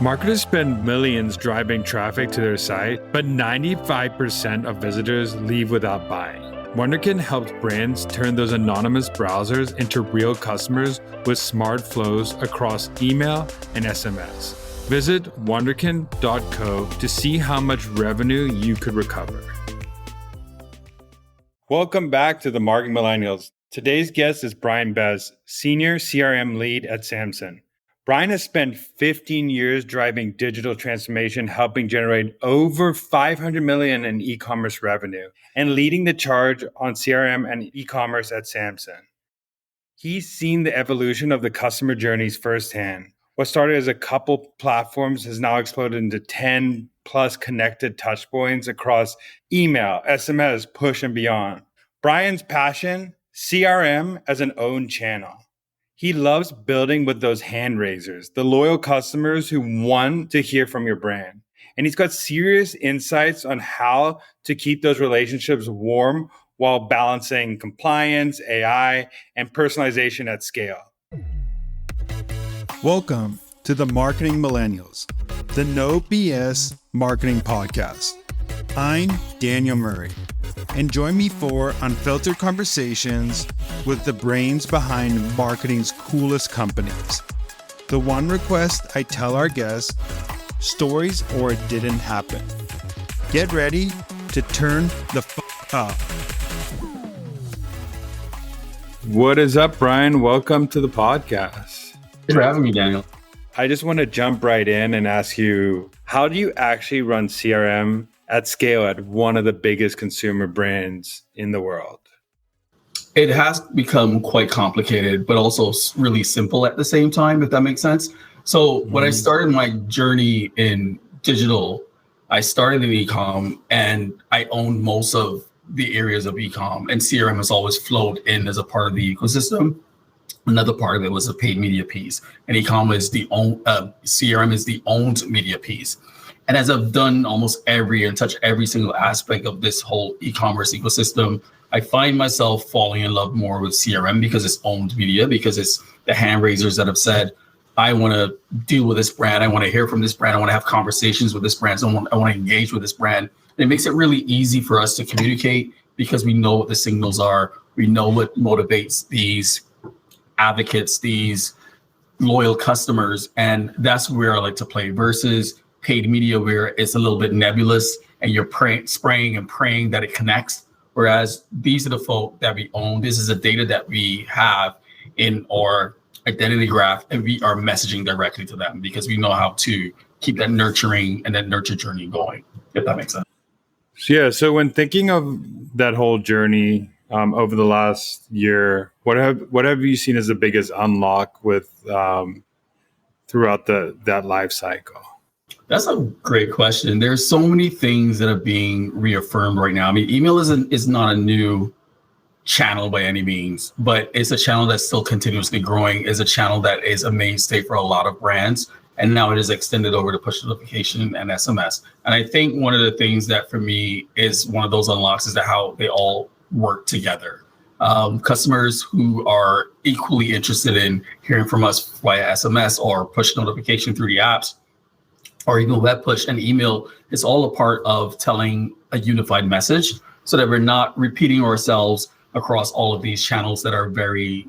Marketers spend millions driving traffic to their site, but 95% of visitors leave without buying. Wunderkind helps brands turn those anonymous browsers into real customers with smart flows across email and SMS. Visit wunderkind.co to see how much revenue you could recover. Welcome back to the Marketing Millennials. Today's guest is Brian Bez, Senior CRM Lead at Samsung. Brian has spent 15 years driving digital transformation, helping generate over $500 million in e-commerce revenue, and leading the charge on CRM and e-commerce at Samsung. He's seen the evolution of the customer journeys firsthand. What started as a couple platforms has now exploded into 10 plus connected touchpoints across email, SMS, push, and beyond. Brian's passion, CRM as an own channel. He loves building with those hand raisers, the loyal customers who want to hear from your brand. And he's got serious insights on how to keep those relationships warm while balancing compliance, AI, and personalization at scale. Welcome to the Marketing Millennials, the No BS Marketing Podcast. I'm Daniel Murray, and join me for unfiltered conversations with the brains behind marketing's coolest companies. The one request I tell our guests, stories or it didn't happen. Get ready to turn the up. What is up, Brian? Welcome to the podcast. Thanks for having me, Daniel. I just want to jump right in and ask you, how do you actually run CRM at scale at one of the biggest consumer brands in the world? It has become quite complicated, but also really simple at the same time, if that makes sense. So when I started my journey in digital, I started in e-com and I owned most of the areas of e-com, and CRM has always flowed in as a part of the ecosystem. Another part of it was the paid media piece, and e-com is CRM is the owned media piece. And as I've done almost and touched every single aspect of this whole e-commerce ecosystem, I find myself falling in love more with CRM because it's owned media, because it's the hand raisers that have said, I want to deal with this brand. I want to hear from this brand. I want to have conversations with this brand. So I want to engage with this brand. And it makes it really easy for us to communicate because we know what the signals are. We know what motivates these advocates, these loyal customers. And that's where I like to play versus paid media, where it's a little bit nebulous and you're spraying and praying that it connects. Whereas these are the folk that we own. This is the data that we have in our identity graph, and we are messaging directly to them because we know how to keep that nurturing and that nurture journey going, if that makes sense. Yeah. So when thinking of that whole journey over the last year, what have you seen as the biggest unlock with throughout that life cycle? That's a great question. There's so many things that are being reaffirmed right now. I mean, email is not a new channel by any means, but it's a channel that's still continuously growing. It's a channel that is a mainstay for a lot of brands. And now it is extended over to push notification and SMS. And I think one of the things that for me is one of those unlocks is that how they all work together. Customers who are equally interested in hearing from us via SMS or push notification through the apps, or even web push and email, is all a part of telling a unified message so that we're not repeating ourselves across all of these channels that are very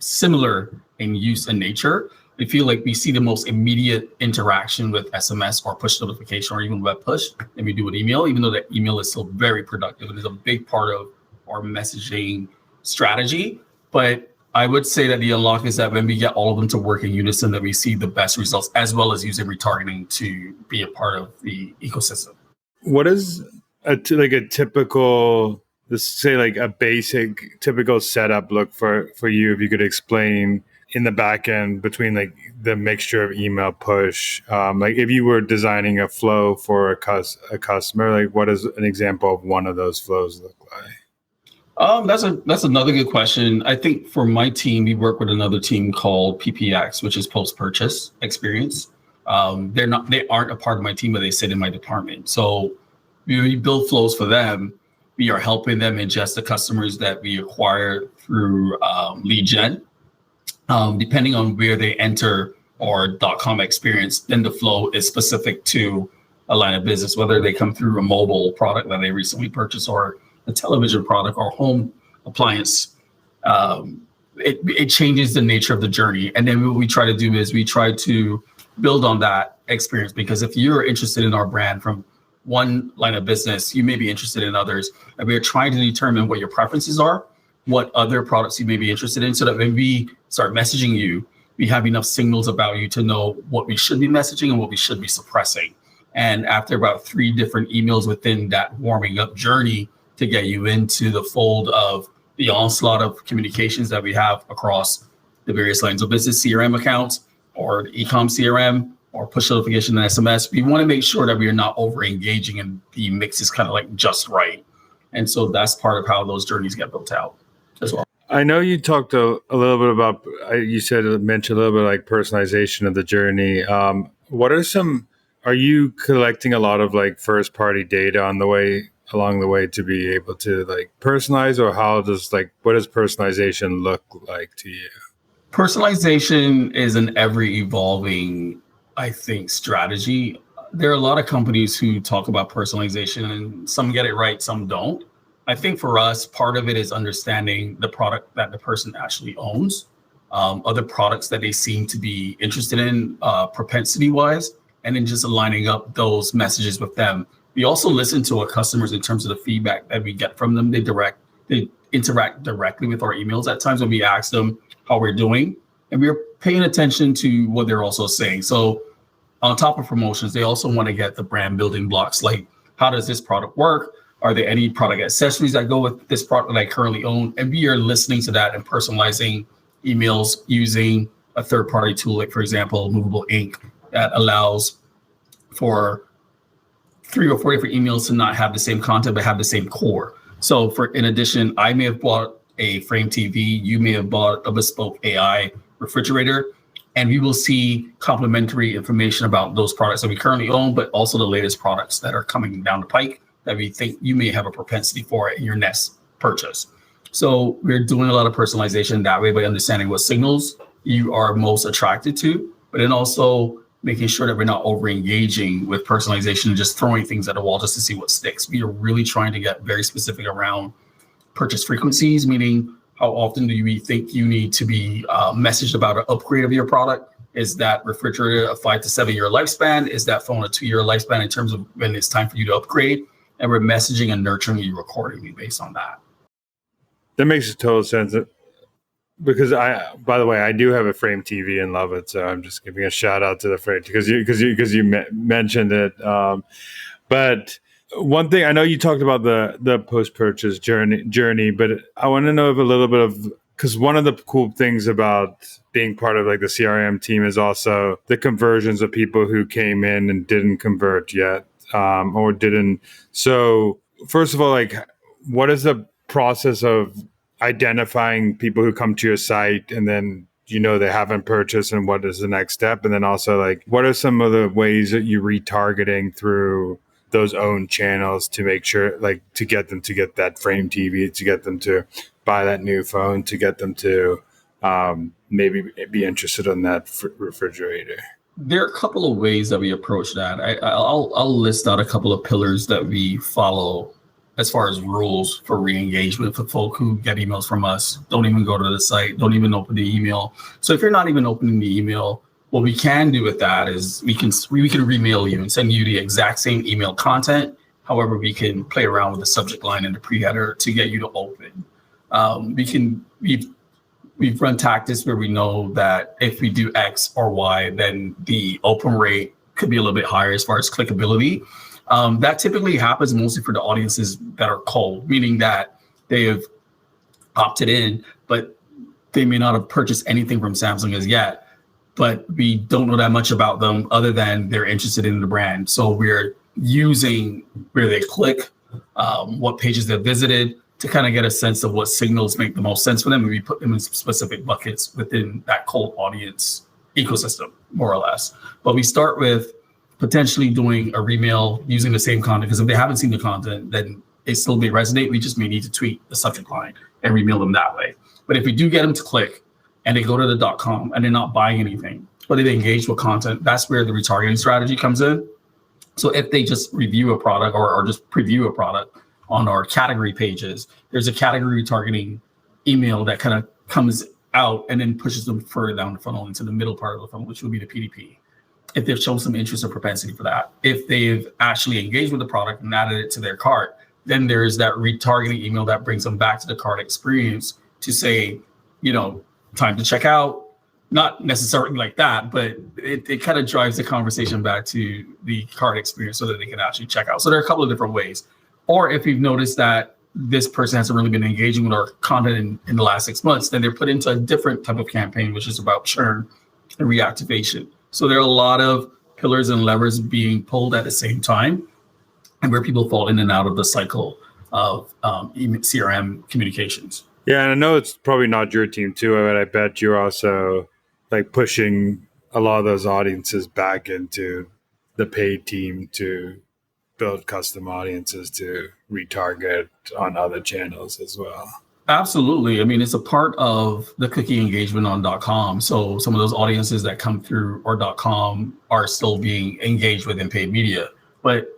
similar in use and nature. I feel like we see the most immediate interaction with SMS or push notification or even web push than we do with email, even though that email is still very productive and is a big part of our messaging strategy. But I would say that the unlock is that when we get all of them to work in unison, that we see the best results, as well as using retargeting to be a part of the ecosystem. What is a typical, let's say like a basic typical setup look for you, if you could explain in the back end between like the mixture of email push, like if you were designing a flow for a customer, like what does an example of one of those flows look like? That's another good question. I think for my team, we work with another team called PPX, which is post-purchase experience. They aren't a part of my team, but they sit in my department. So we build flows for them. We are helping them ingest the customers that we acquire through lead gen. Depending on where they enter or .com experience, then the flow is specific to a line of business, whether they come through a mobile product that they recently purchased or a television product or home appliance. It changes the nature of the journey. And then what we try to do is we try to build on that experience, because if you're interested in our brand from one line of business, you may be interested in others. And we are trying to determine what your preferences are, what other products you may be interested in, so that when we start messaging you, we have enough signals about you to know what we should be messaging and what we should be suppressing. And after about 3 different emails within that warming up journey to get you into the fold of the onslaught of communications that we have across the various lines of business, CRM accounts, or e-com CRM, or push notification and SMS, we want to make sure that we are not over engaging and the mix is kind of like just right. And so that's part of how those journeys get built out as well. I know you talked a little bit about, mentioned a little bit like personalization of the journey. Are you collecting a lot of like first party data along the way to be able to like personalize, or what does personalization look like to you? Personalization is an ever evolving, I think, strategy. There are a lot of companies who talk about personalization, and some get it right, some don't. I think for us, part of it is understanding the product that the person actually owns, other products that they seem to be interested in propensity wise, and then just aligning up those messages with them. We also listen to our customers in terms of the feedback that we get from them. They interact directly with our emails at times when we ask them how we're doing, and we're paying attention to what they're also saying. So on top of promotions, they also want to get the brand building blocks, like how does this product work? Are there any product accessories that go with this product that I currently own? And we are listening to that and personalizing emails using a third-party tool, like, for example, Movable Ink, that allows for 3 or 4 different emails to not have the same content, but have the same core. So in addition, I may have bought a frame TV, you may have bought a bespoke AI refrigerator, and we will see complementary information about those products that we currently own, but also the latest products that are coming down the pike that we think you may have a propensity for in your next purchase. So we're doing a lot of personalization that way by understanding what signals you are most attracted to, but then also making sure that we're not over engaging with personalization and just throwing things at the wall just to see what sticks. We are really trying to get very specific around purchase frequencies, meaning how often do we think you need to be messaged about an upgrade of your product? Is that refrigerator a 5 to 7 year lifespan? Is that phone a 2 year lifespan in terms of when it's time for you to upgrade? And we're messaging and nurturing you accordingly based on that. That makes total sense. Because by the way, I do have a frame TV and love it. So I'm just giving a shout out to the frame because you mentioned it. But one thing, I know you talked about the post-purchase journey, but I want to know if a little bit of, because one of the cool things about being part of like the CRM team is also the conversions of people who came in and didn't convert yet. Or didn't. So first of all, like, what is the process of identifying people who come to your site and then they haven't purchased, and what is the next step? And then also, like, what are some of the ways that you're retargeting through those own channels to make sure, like, to get them to get that frame TV, to get them to buy that new phone, to get them to maybe be interested in that refrigerator? There are a couple of ways that we approach that. I'll list out a couple of pillars that we follow as far as rules for re-engagement for folk who get emails from us, don't even go to the site, don't even open the email. So if you're not even opening the email, what we can do with that is we can remail you and send you the exact same email content. However, we can play around with the subject line and the pre-header to get you to open. We've run tactics where we know that if we do X or Y, then the open rate could be a little bit higher as far as clickability. That typically happens mostly for the audiences that are cold, meaning that they have opted in, but they may not have purchased anything from Samsung as yet, but we don't know that much about them other than they're interested in the brand. So we're using where they click, what pages they've visited, to kind of get a sense of what signals make the most sense for them, and we put them in specific buckets within that cold audience ecosystem, more or less. But we start with potentially doing a remail using the same content, because if they haven't seen the content, then it still may resonate. We just may need to tweak the subject line and remail them that way. But if we do get them to click and they go to the .com and they're not buying anything, or they've engaged with content, that's where the retargeting strategy comes in. So if they just review a product or just preview a product on our category pages, there's a category retargeting email that kind of comes out and then pushes them further down the funnel into the middle part of the funnel, which will be the PDP. If they've shown some interest or propensity for that, if they've actually engaged with the product and added it to their cart, then there's that retargeting email that brings them back to the cart experience to say, time to check out. Not necessarily like that, but it kind of drives the conversation back to the cart experience so that they can actually check out. So there are a couple of different ways. Or if you've noticed that this person hasn't really been engaging with our content in the last 6 months, then they're put into a different type of campaign, which is about churn and reactivation. So there are a lot of pillars and levers being pulled at the same time, and where people fall in and out of the cycle of CRM communications. Yeah, and I know it's probably not your team too, but I bet you're also like pushing a lot of those audiences back into the paid team to build custom audiences to retarget on other channels as well. Absolutely. I mean, it's a part of the cookie engagement on .com. So some of those audiences that come through our .com are still being engaged with in paid media. But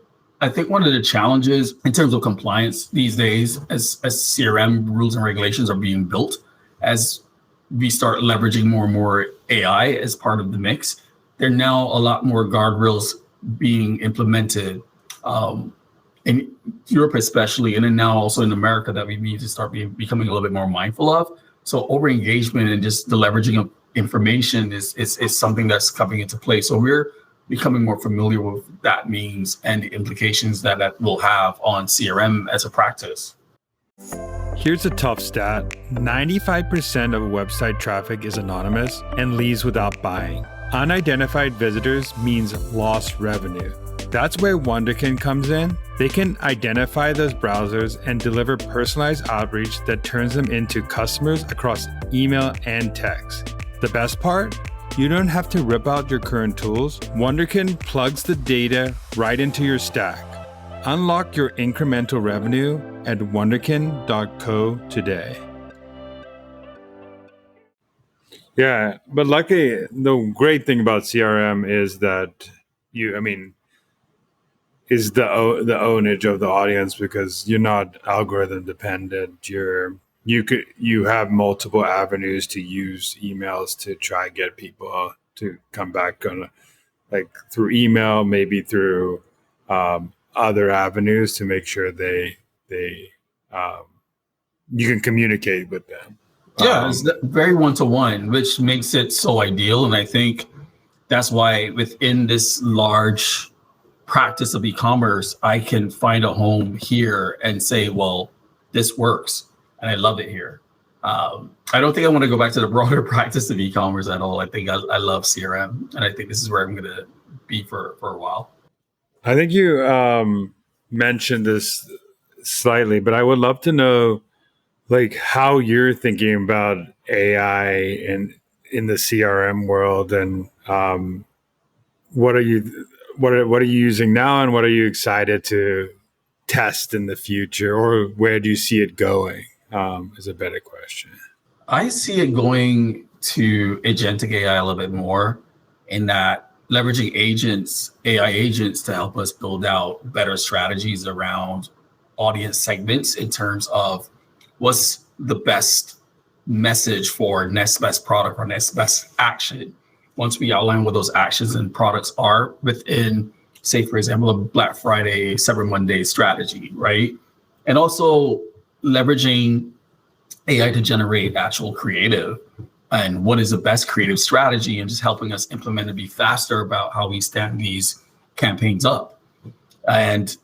I think one of the challenges in terms of compliance these days, as CRM rules and regulations are being built, as we start leveraging more and more AI as part of the mix, there are now a lot more guardrails being implemented in Europe especially, and then now also in America that we need to start becoming a little bit more mindful of. So over engagement and just the leveraging of information is something that's coming into play. So we're becoming more familiar with what that means and the implications that will have on CRM as a practice. Here's a tough stat. 95% of website traffic is anonymous and leaves without buying. Unidentified visitors means lost revenue. That's where Wunderkind comes in. They can identify those browsers and deliver personalized outreach that turns them into customers across email and text. The best part? You don't have to rip out your current tools. Wunderkind plugs the data right into your stack. Unlock your incremental revenue at wunderkind.co today. Yeah, but luckily, the great thing about CRM is that is the ownage of the audience, because you're not algorithm dependent. You have multiple avenues to use emails to try and get people to come back on, like through email, maybe through other avenues to make sure they you can communicate with them. Yeah, it's very one-to-one, which makes it so ideal. And I think that's why within this large practice of e-commerce, I can find a home here and say, well, this works and I love it here. I don't think I want to go back to the broader practice of e-commerce at all. I think I love CRM, and I think this is where I'm going to be for a while. I think you mentioned this slightly, but I would love to know like how you're thinking about AI in the CRM world, and what are you using now, and what are you excited to test in the future, or where do you see it going? Is a better question. I see it going to agentic AI a little bit more, in that leveraging AI agents to help us build out better strategies around audience segments in terms of what's the best message for next best product or next best action. Once we outline what those actions and products are within, say, for example, a Black Friday, Cyber Monday strategy, right? And also leveraging AI to generate actual creative and what is the best creative strategy, and just helping us implement and be faster about how we stand these campaigns up. And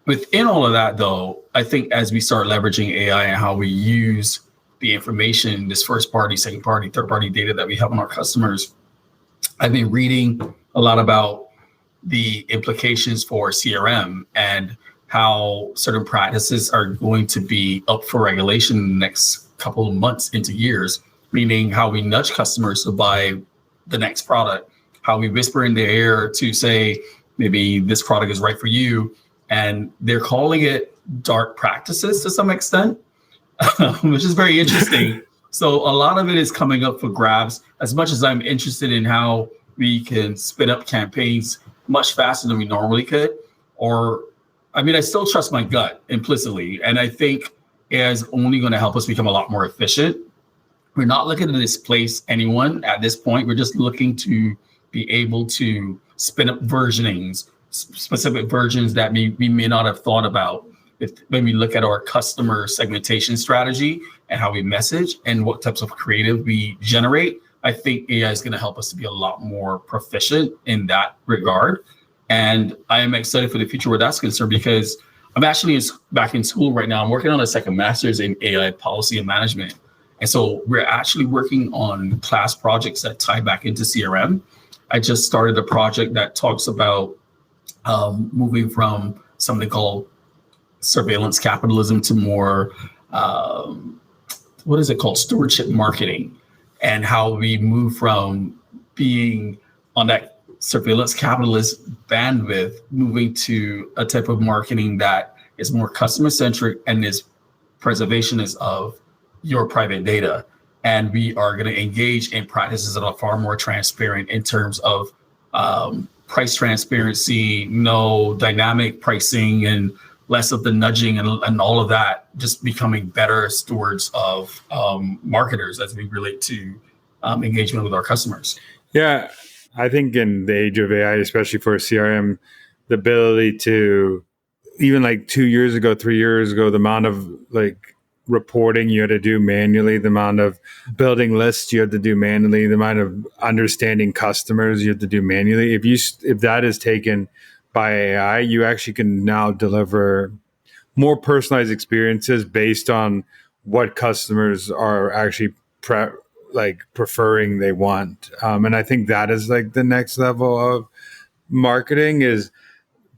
within all of that, though, I think as we start leveraging AI and how we use the information, this first party, second party, third party data that we have on our customers, I've been reading a lot about the implications for CRM and how certain practices are going to be up for regulation in the next couple of months into years, meaning how we nudge customers to buy the next product, how we whisper in their ear to say, maybe this product is right for you. And they're calling it dark practices to some extent, which is very interesting. So a lot of it is coming up for grabs. As much as I'm interested in how we can spin up campaigns much faster than we normally could. Or, I mean, I still trust my gut implicitly. And I think AI is only going to help us become a lot more efficient. We're not looking to displace anyone at this point. We're just looking to be able to spin up versionings, specific versions that we may not have thought about when we look at our customer segmentation strategy and how we message and what types of creative we generate. I think AI is going to help us to be a lot more proficient in that regard. And I am excited for the future where that's concerned, because I'm actually back in school right now. I'm working on a second master's in AI policy and management. And so we're actually working on class projects that tie back into CRM. I just started a project that talks about moving from something called surveillance capitalism to more, what is it called? Stewardship marketing, and how we move from being on that surveillance capitalist bandwidth, moving to a type of marketing that is more customer centric and is preservationist of your private data. And we are going to engage in practices that are far more transparent in terms of price transparency, no dynamic pricing, and less of the nudging and all of that, just becoming better stewards of marketers as we relate to engagement with our customers. Yeah, I think in the age of AI, especially for CRM, the ability to, even like 2 years ago, 3 years ago, the amount of like reporting you had to do manually, the amount of building lists you had to do manually, the amount of understanding customers you had to do manually. If that is taken by AI, you actually can now deliver more personalized experiences based on what customers are actually preferring they want. And I think that is like the next level of marketing. Is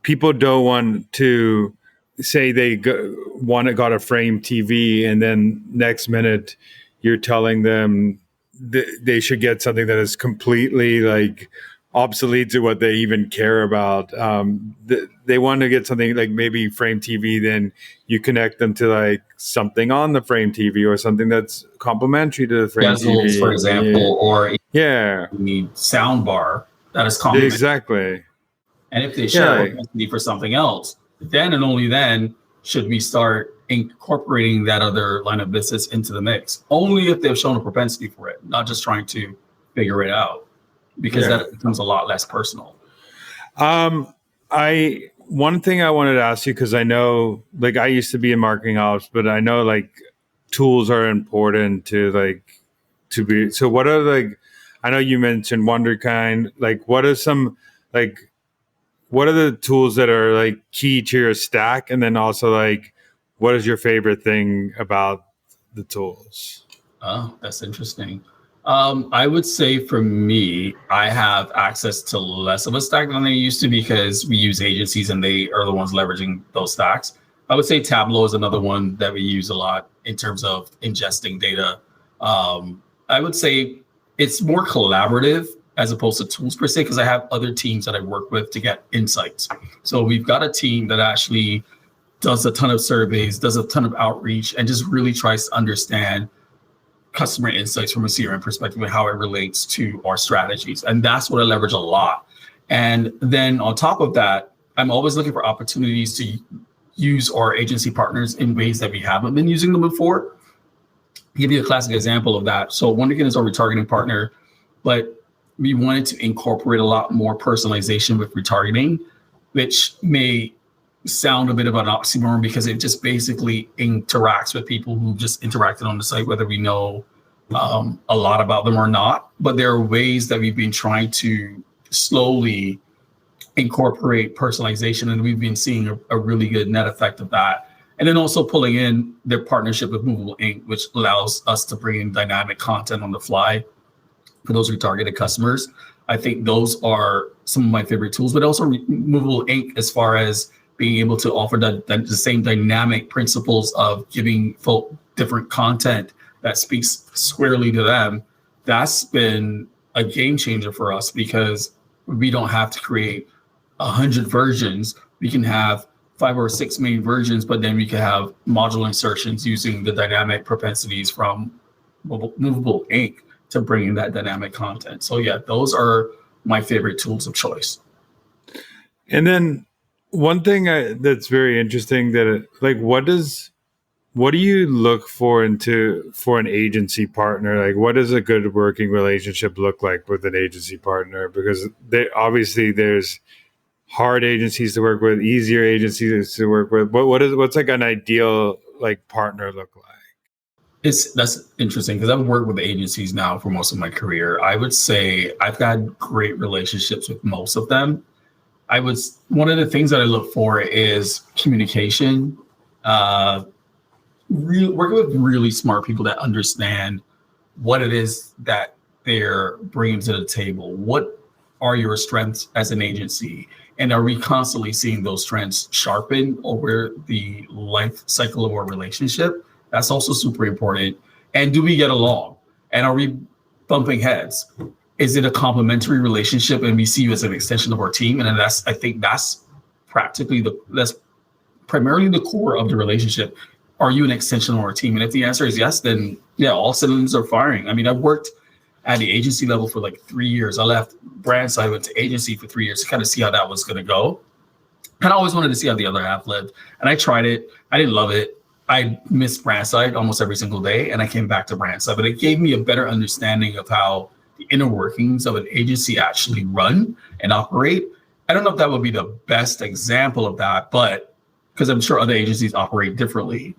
people don't want to say they got a frame TV, and then next minute you're telling them they should get something that is completely like obsolete to what they even care about. They want to get something like maybe frame TV, then you connect them to like something on the frame TV or something that's complementary to the frame TV, for example, or the sound bar that is complementary. Exactly. And if they show a need for something else, then and only then should we start incorporating that other line of business into the mix. Only if they've shown a propensity for it, not just trying to figure it out, because that becomes a lot less personal. One thing I wanted to ask you, because I know, like, I used to be in marketing ops, but I know like tools are important to be. So what are I know you mentioned WonderKind. Like, what are the tools that are like key to your stack? And then also like, what is your favorite thing about the tools? Oh, that's interesting. I would say for me, I have access to less of a stack than I used to, because we use agencies and they are the ones leveraging those stacks. I would say Tableau is another one that we use a lot in terms of ingesting data. I would say it's more collaborative as opposed to tools per se, because I have other teams that I work with to get insights. So we've got a team that actually does a ton of surveys, does a ton of outreach, and just really tries to understand customer insights from a CRM perspective and how it relates to our strategies. And that's what I leverage a lot. And then on top of that, I'm always looking for opportunities to use our agency partners in ways that we haven't been using them before. I'll give you a classic example of that. So WonderKind is our retargeting partner, but we wanted to incorporate a lot more personalization with retargeting, which may sound a bit of an oxymoron because it just basically interacts with people who just interacted on the site, whether we know a lot about them or not. But there are ways that we've been trying to slowly incorporate personalization, and we've been seeing a really good net effect of that. And then also pulling in their partnership with Movable Ink, which allows us to bring in dynamic content on the fly for those retargeted customers. I think those are some of my favorite tools, but also Movable Ink as far as being able to offer the same dynamic principles of giving folk different content that speaks squarely to them. That's been a game changer for us, because we don't have to create 100 versions. We can have 5 or 6 main versions, but then we can have modular insertions using the dynamic propensities from Movable Ink to bring in that dynamic content. So yeah, those are my favorite tools of choice. And then one thing that's very interesting what do you look for for an agency partner? Like, what does a good working relationship look like with an agency partner? Because there's hard agencies to work with, easier agencies to work with. What's like an ideal like partner look like? That's interesting because I've worked with agencies now for most of my career. I would say I've had great relationships with most of them. One of the things that I look for is communication. Working with really smart people that understand what it is that they're bringing to the table. What are your strengths as an agency? And are we constantly seeing those strengths sharpen over the life cycle of our relationship? That's also super important. And do we get along? And are we bumping heads? Is it a complementary relationship and we see you as an extension of our team? And I think that's primarily the core of the relationship. Are you an extension of our team? And if the answer is yes, then yeah, all cylinders are firing. I mean, I've worked at the agency level for like 3 years. I left brand side, went to agency for 3 years to kind of see how that was going to go. And I always wanted to see how the other half lived. And I tried it. I didn't love it. I missed brand side almost every single day. And I came back to brand side. But it gave me a better understanding of how the inner workings of an agency actually run and operate. I don't know if that would be the best example of that, but because I'm sure other agencies operate differently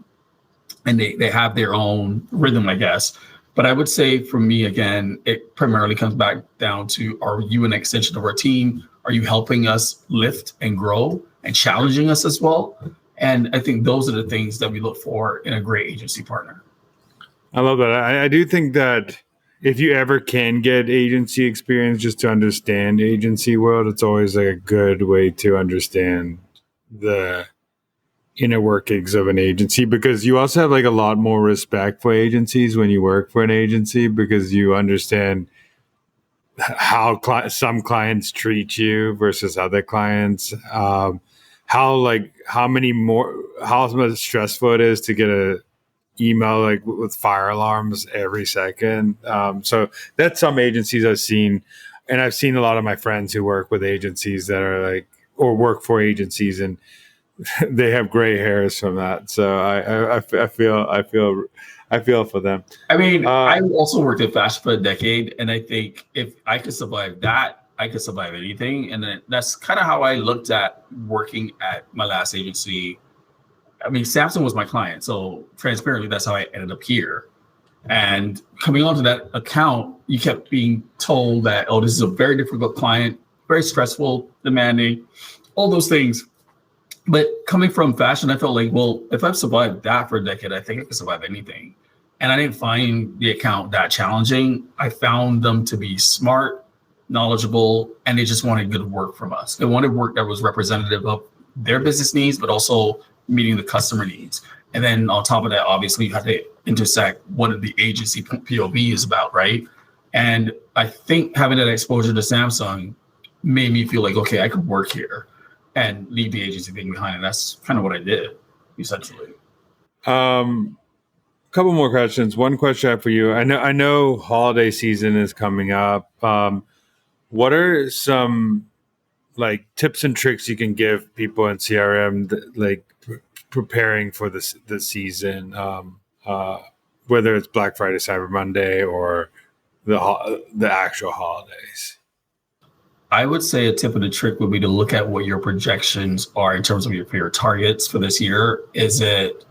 and they have their own rhythm, I guess. But I would say for me, again, it primarily comes back down to, are you an extension of our team? Are you helping us lift and grow and challenging us as well? And I think those are the things that we look for in a great agency partner. I love that. I do think that if you ever can get agency experience just to understand agency world, it's always like a good way to understand the inner workings of an agency, because you also have like a lot more respect for agencies when you work for an agency, because you understand how some clients treat you versus other clients, how much stressful it is to get a email like with fire alarms every second. So that's some agencies I've seen, and I've seen a lot of my friends who work with agencies that are like, or work for agencies, and they have gray hairs from that. So I feel for them. I mean, I also worked at fashion for a decade, and I think if I could survive that, I could survive anything. And then that's kind of how I looked at working at my last agency. I mean, Samsung was my client, so transparently, that's how I ended up here. And coming onto that account, you kept being told that, oh, this is a very difficult client, very stressful, demanding, all those things. But coming from fashion, I felt like, well, if I've survived that for a decade, I think I can survive anything. And I didn't find the account that challenging. I found them to be smart, knowledgeable, and they just wanted good work from us. They wanted work that was representative of their business needs, but also meeting the customer needs. And then on top of that, obviously, you have to intersect what the agency POV is about, right? And I think having that exposure to Samsung made me feel like, okay, I could work here and leave the agency thing behind. And that's kind of what I did, essentially. Couple more questions. One question I have for you. I know holiday season is coming up. What are some like tips and tricks you can give people in CRM preparing for the season, whether it's Black Friday, Cyber Monday, or the actual holidays? I would say a tip of the trick would be to look at what your projections are in terms of your targets for this year. Is it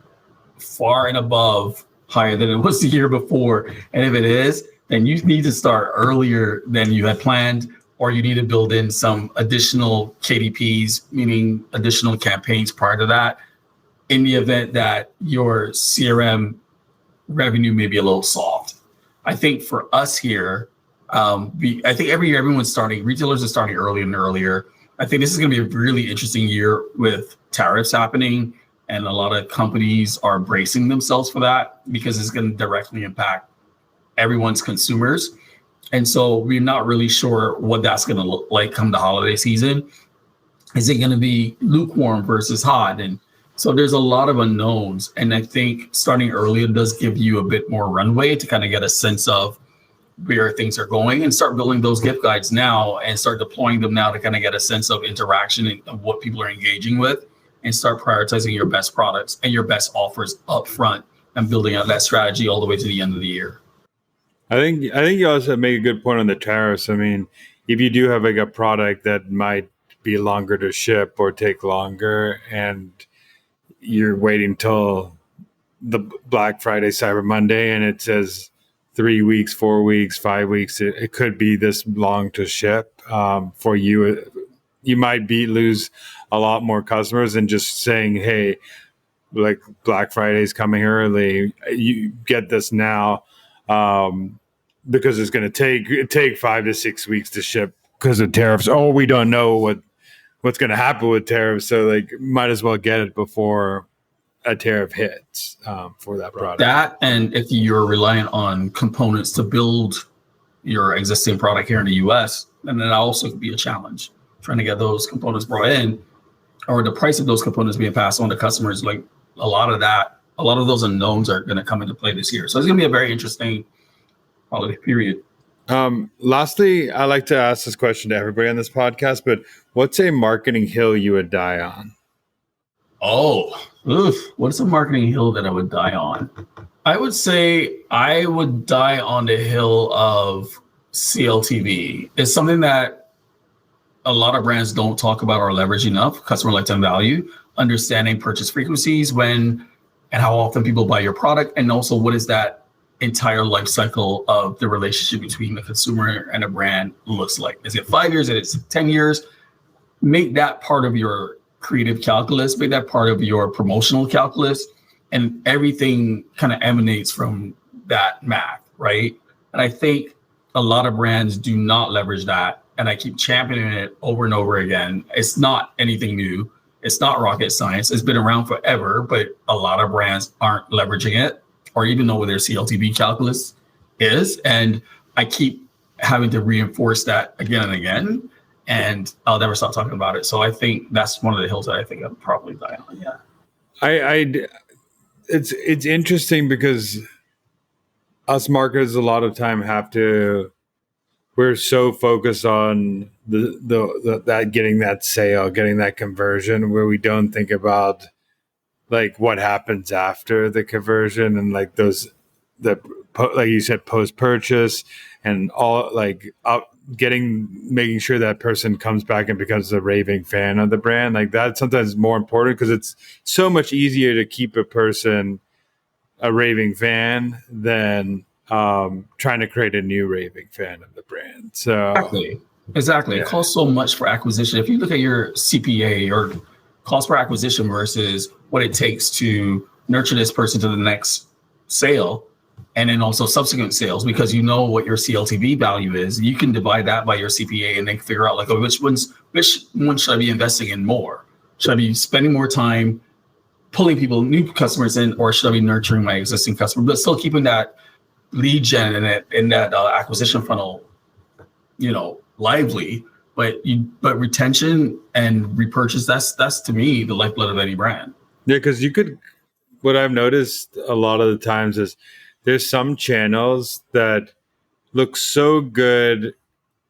far and above higher than it was the year before? And if it is, then you need to start earlier than you had planned, or you need to build in some additional KDPs, meaning additional campaigns prior to that, in the event that your CRM revenue may be a little soft. I think for us here, I think every year retailers are starting earlier and earlier. I think this is going to be a really interesting year with tariffs happening, and a lot of companies are bracing themselves for that because it's going to directly impact everyone's consumers. And so we're not really sure what that's going to look like come the holiday season. Is it going to be lukewarm versus hot? And so there's a lot of unknowns. And I think starting earlier does give you a bit more runway to kind of get a sense of where things are going, and start building those gift guides now and start deploying them now to kind of get a sense of interaction and of what people are engaging with, and start prioritizing your best products and your best offers up front and building out that strategy all the way to the end of the year. I think you also make a good point on the tariffs. I mean, if you do have like a product that might be longer to ship or take longer, and you're waiting till the Black Friday, Cyber Monday, and it says 3 weeks, 4 weeks, 5 weeks, it could be this long to ship. For you, you might lose a lot more customers than just saying, hey, like Black Friday is coming early, you get this now. Because it's going to take 5 to 6 weeks to ship because of tariffs. Oh, we don't know what's going to happen with tariffs, so like might as well get it before a tariff hits for that product. That, and if you're reliant on components to build your existing product here in the U.S., then that also could be a challenge. Trying to get those components brought in, or the price of those components being passed on to customers. Like a lot of those unknowns are going to come into play this year. So it's going to be a very interesting holiday period. Lastly, I like to ask this question to everybody on this podcast, but what's a marketing hill you would die on? What's a marketing hill that I would die on? I would say I would die on the hill of CLTV. It's something that a lot of brands don't talk about or leverage enough. Customer lifetime value, understanding purchase frequencies, when and how often people buy your product, and also what is that entire life cycle of the relationship between the consumer and a brand looks like. Is it 5 years? Is it 10 years? Make that part of your creative calculus, make that part of your promotional calculus, and everything kind of emanates from that math, right? And I think a lot of brands do not leverage that, and I keep championing it over and over again. It's not anything new. It's not rocket science. It's been around forever, but a lot of brands aren't leveraging it, or even know what their CLTV calculus is. And I keep having to reinforce that again and again, and I'll never stop talking about it. So I think that's one of the hills that I think I'll probably die on. Yeah. It's interesting because us marketers a lot of time we're so focused on that getting that sale, getting that conversion, where we don't think about like what happens after the conversion, and like like you said, post purchase, and all like making sure that person comes back and becomes a raving fan of the brand. Like that sometimes is more important, because it's so much easier to keep a person a raving fan than trying to create a new raving fan of the brand. So exactly. Yeah. It costs so much for acquisition. If you look at your CPA or cost per acquisition versus what it takes to nurture this person to the next sale, and then also subsequent sales, because you know what your CLTV value is, you can divide that by your CPA and then figure out like, oh, which one should I be investing in more? Should I be spending more time pulling new customers in, or should I be nurturing my existing customers, but still keeping that lead gen in that acquisition funnel, lively? But retention and repurchase, that's to me the lifeblood of any brand. Yeah, because what I've noticed a lot of the times is there's some channels that look so good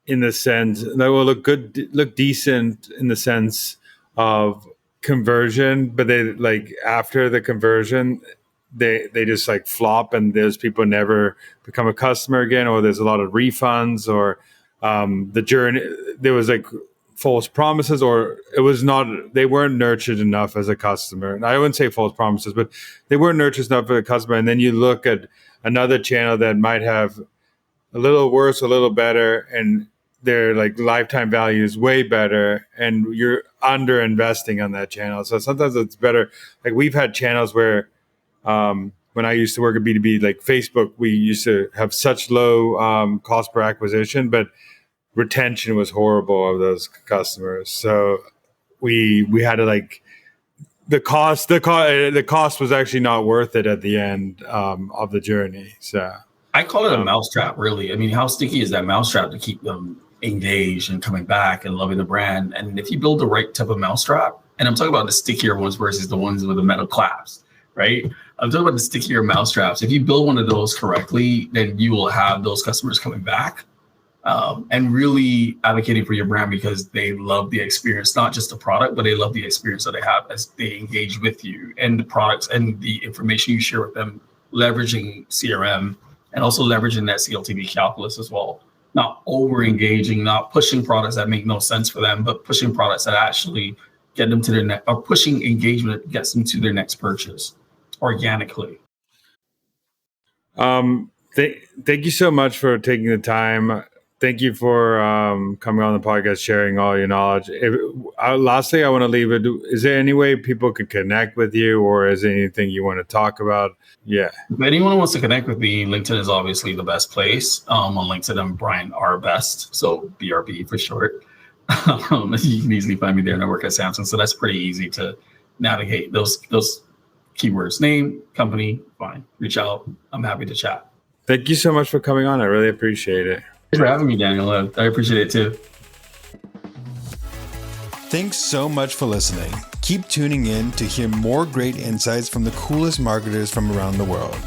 in the sense that will look decent in the sense of conversion, but they like after the conversion, they just like flop, and those people never become a customer again, or there's a lot of refunds, or the journey, there was like false promises, or they weren't nurtured enough as a customer. And I wouldn't say false promises, but they weren't nurtured enough as a customer. And then you look at another channel that might have a little worse, a little better, and their like lifetime value is way better, and you're under investing on that channel. So sometimes it's better. Like we've had channels where when I used to work at B2B, like Facebook, we used to have such low cost per acquisition, but retention was horrible of those customers. So we had to like the cost was actually not worth it at the end of the journey. So I call it a mousetrap, really. I mean, how sticky is that mousetrap to keep them engaged and coming back and loving the brand? And if you build the right type of mousetrap, and I'm talking about the stickier ones versus the ones with the metal claps, right? I'm talking about the stickier mousetraps. If you build one of those correctly, then you will have those customers coming back and really advocating for your brand because they love the experience, not just the product, but they love the experience that they have as they engage with you and the products and the information you share with them, leveraging CRM and also leveraging that CLTV calculus as well. Not over engaging, not pushing products that make no sense for them, but pushing products that actually get them to their next, or pushing engagement that gets them to their next purchase organically. Thank you so much for taking the time. Thank you for coming on the podcast, sharing all your knowledge. Lastly, I want to leave it. Is there any way people can connect with you, or is there anything you want to talk about? Yeah. If anyone wants to connect with me, LinkedIn is obviously the best place. On LinkedIn, I'm Brian R. Best, so BRB for short. You can easily find me there, and I work at Samsung, so that's pretty easy to navigate those keywords: name, company. Fine, reach out. I'm happy to chat. Thank you so much for coming on. I really appreciate it. Thanks for having me, Daniel. I appreciate it too. Thanks so much for listening. Keep tuning in to hear more great insights from the coolest marketers from around the world.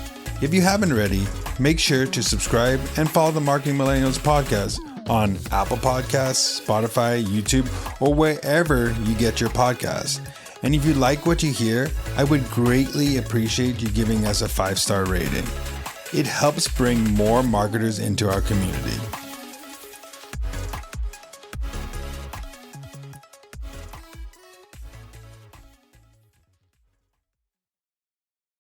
If you haven't already, make sure to subscribe and follow the Marketing Millennials podcast on Apple Podcasts, Spotify, YouTube, or wherever you get your podcasts. And if you like what you hear, I would greatly appreciate you giving us a 5-star rating. It helps bring more marketers into our community.